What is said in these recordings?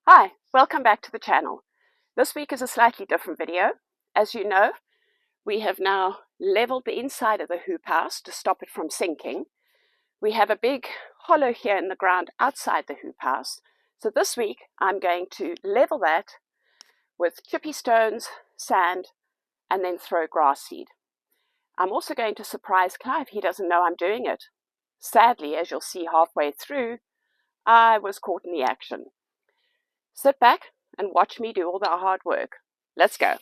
Hi, welcome back to the channel. This week is a slightly different video. As you know, we have now leveled the inside of the hoop house to stop it from sinking. We have a big hollow here in the ground outside the hoop house. So this week I'm going to level that with chippy stones, sand, and then throw grass seed. I'm also going to surprise Clive. He doesn't know I'm doing it. Sadly, as you'll see halfway through, I was caught in the action. Sit back and watch me do all the hard work. Let's go.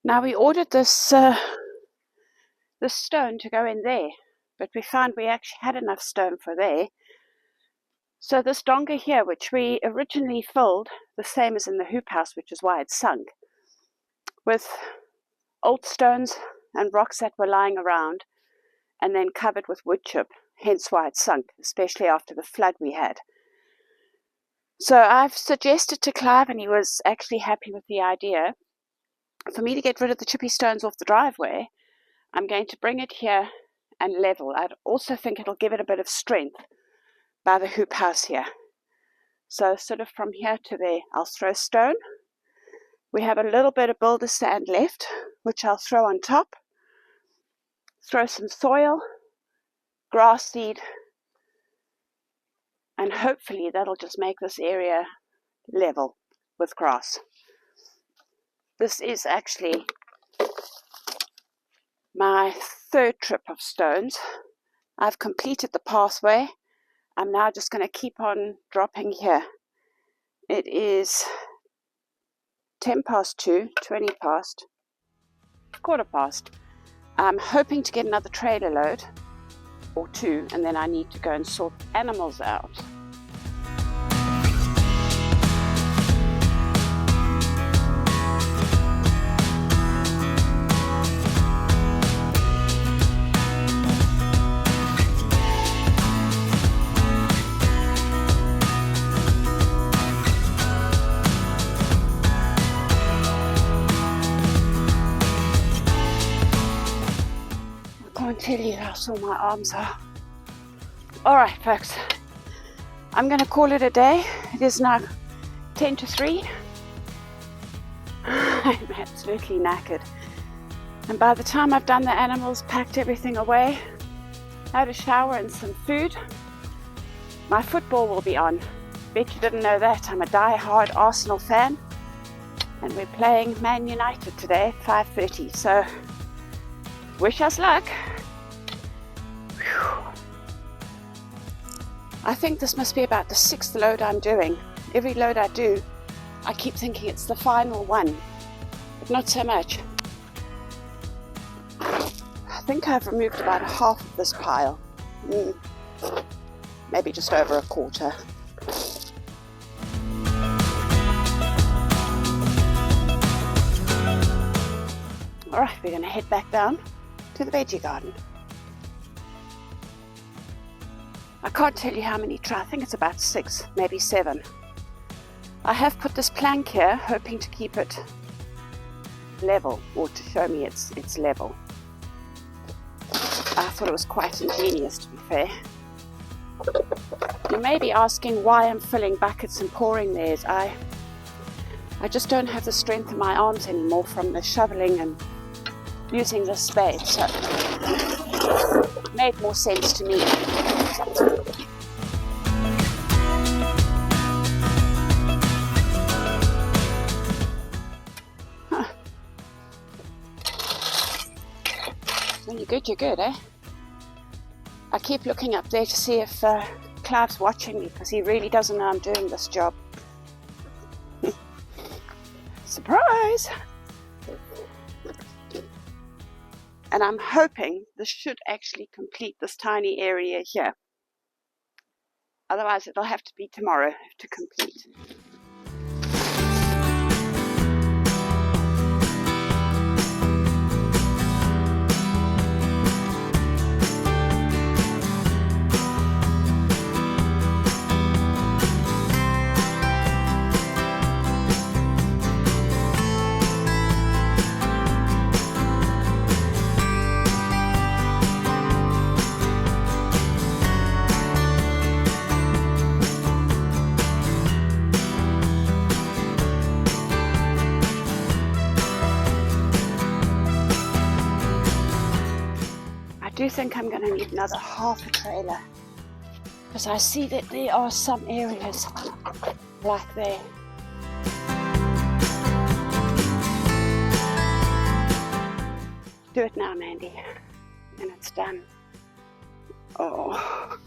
Now we ordered this stone to go in there, but we found we actually had enough stone for there. So this donga here, which we originally filled the same as in the hoop house, which is why it's sunk, with old stones and rocks that were lying around, and then covered with wood chip, hence why it's sunk, especially after the flood we had. So I've suggested to Clive, and he was actually happy with the idea, for me to get rid of the chippy stones off the driveway. I'm going to bring it here and level. I also think it'll give it a bit of strength by the hoop house here. So sort of from here to there, I'll throw stone. We have a little bit of builder sand left, which I'll throw on top. Throw some soil, grass seed, and hopefully that'll just make this area level with grass. This is actually my third trip of stones. I've completed the pathway. I'm now just going to keep on dropping here. It is 10 past 2, 20 past, quarter past. I'm hoping to get another trailer load or two, and then I need to go and sort animals out. I can't tell you how sore my arms are. Alright folks, I'm going to call it a day. It is now 10 to 3. I'm absolutely knackered. And by the time I've done the animals, packed everything away, had a shower and some food, my football will be on. Bet you didn't know that. I'm a die-hard Arsenal fan. And we're playing Man United today at 5:30. So, wish us luck. Whew. I think this must be about the 6th load I'm doing. Every load I do, I keep thinking it's the final one, but not so much. I think I've removed about half of this pile. Maybe just over a quarter. Alright, we're going to head back down to the veggie garden. I can't tell you how many I think it's about 6, maybe 7. I have put this plank here, hoping to keep it level, or to show me it's level. I thought it was quite ingenious, to be fair. You may be asking why I'm filling buckets and pouring theirs. I just don't have the strength in my arms anymore from the shoveling and using the spade, so it made more sense to me. When you're good, you're good, eh? I keep looking up there to see if Clive's watching me, because he really doesn't know I'm doing this job. Surprise! And I'm hoping this should actually complete this tiny area here. Otherwise it'll have to be tomorrow to complete. think I'm going to need another half a trailer, because I see that there are some areas like there. Do it now, Mandy, and it's done. Oh.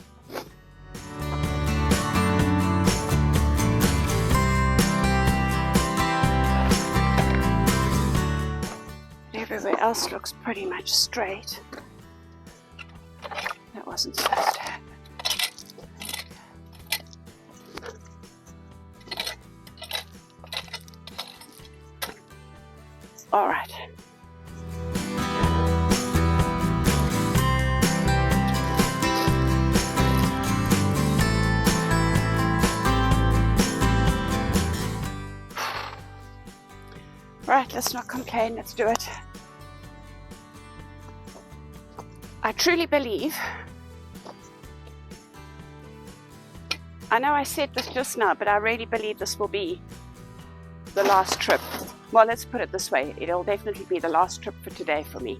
Everywhere else looks pretty much straight. That wasn't supposed to happen. All right. Right, let's not complain, let's do it. I truly believe, I know I said this just now, but I really believe this will be the last trip. Well, let's put it this way, it'll definitely be the last trip for today for me.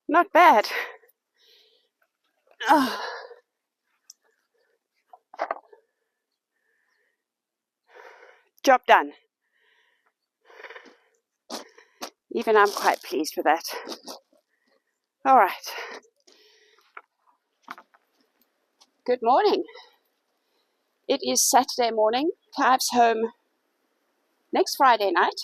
Not bad. Oh. Job done. Even I'm quite pleased with that. All right. Good morning. It is Saturday morning. Clive's home next Friday night.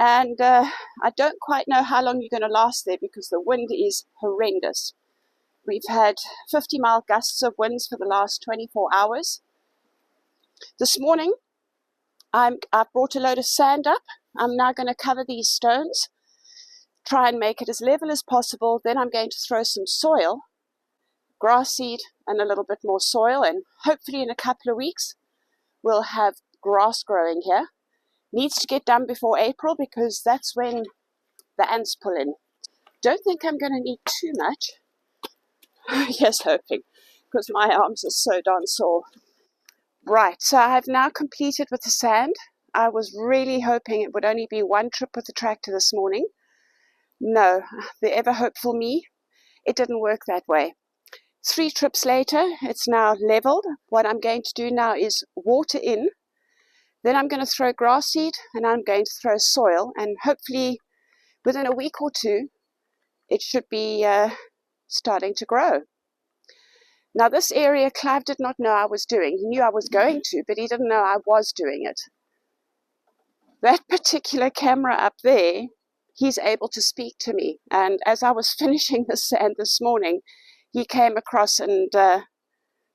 And I don't quite know how long you're going to last there because the wind is horrendous. We've had 50-mile gusts of winds for the last 24 hours. This morning, I've brought a load of sand up. I'm now going to cover these stones, try and make it as level as possible. Then I'm going to throw some soil, grass seed, and a little bit more soil. And hopefully in a couple of weeks, we'll have grass growing here. Needs to get done before April because that's when the ants pull in. Don't think I'm going to need too much. Yes, hoping, because my arms are so darn sore. Right, so I have now completed with the sand. I was really hoping it would only be one trip with the tractor this morning. No, the ever hopeful me, it didn't work that way. 3 trips later, it's now leveled. What I'm going to do now is water in. Then I'm going to throw grass seed and I'm going to throw soil, and hopefully within a week or two it should be starting to grow. Now this area Clive did not know I was doing. He knew I was going to, but he didn't know I was doing it. That particular camera up there, he's able to speak to me, and as I was finishing the sand this morning, he came across and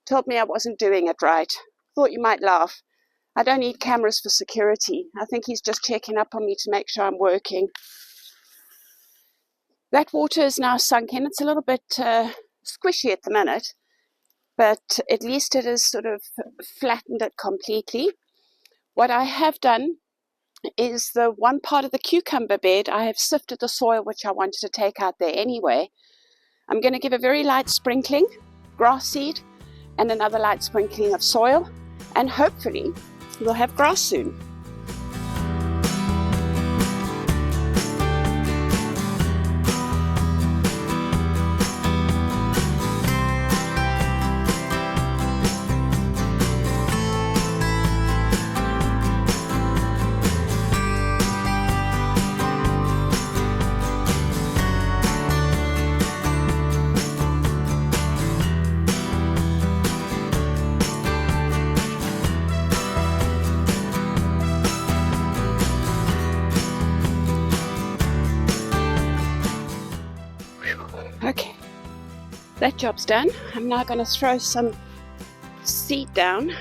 told me I wasn't doing it right. Thought you might laugh. I don't need cameras for security. I think he's just checking up on me to make sure I'm working. That water is now sunk in. It's a little bit squishy at the minute, but at least it has sort of flattened it completely. What I have done is the one part of the cucumber bed, I have sifted the soil which I wanted to take out there anyway. I'm going to give a very light sprinkling, grass seed, and another light sprinkling of soil, and hopefully we'll have grass soon. Okay, that job's done. I'm now going to throw some seed down.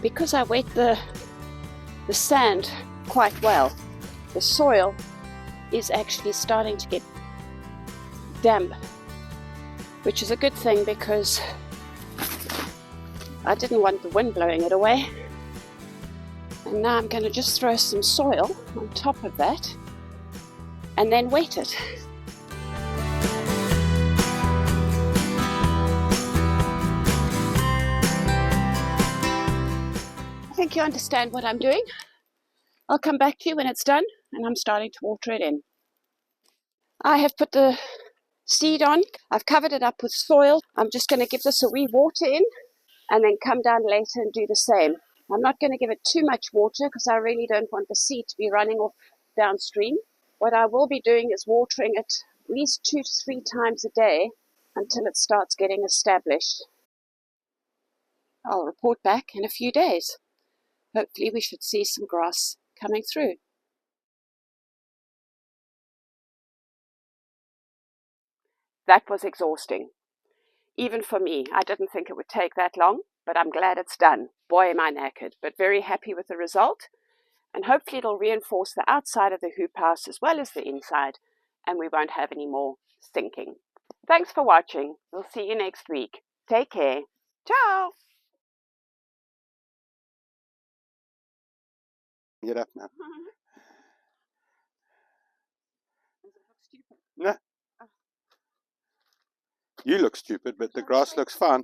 because I wet the sand quite well, the soil is actually starting to get damp, which is a good thing because I didn't want the wind blowing it away. And now I'm going to just throw some soil on top of that and then wet it. I think you understand what I'm doing. I'll come back to you when it's done and I'm starting to water it in. I have put the seed on. I've covered it up with soil. I'm just going to give this a wee water in and then come down later and do the same. I'm not going to give it too much water because I really don't want the seed to be running off downstream. What I will be doing is watering it at least 2 to 3 times a day until it starts getting established. I'll report back in a few days. Hopefully we should see some grass coming through. That was exhausting. Even for me, I didn't think it would take that long, but I'm glad it's done. Boy, am I knackered, but very happy with the result. And hopefully it'll reinforce the outside of the hoop house as well as the inside, and we won't have any more sinking. Thanks for watching. We'll see you next week. Take care. Ciao. Get up now. No. You look stupid, but the grass looks fine.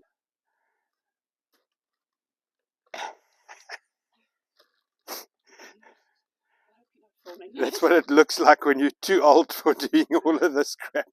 That's what it looks like when you're too old for doing all of this crap.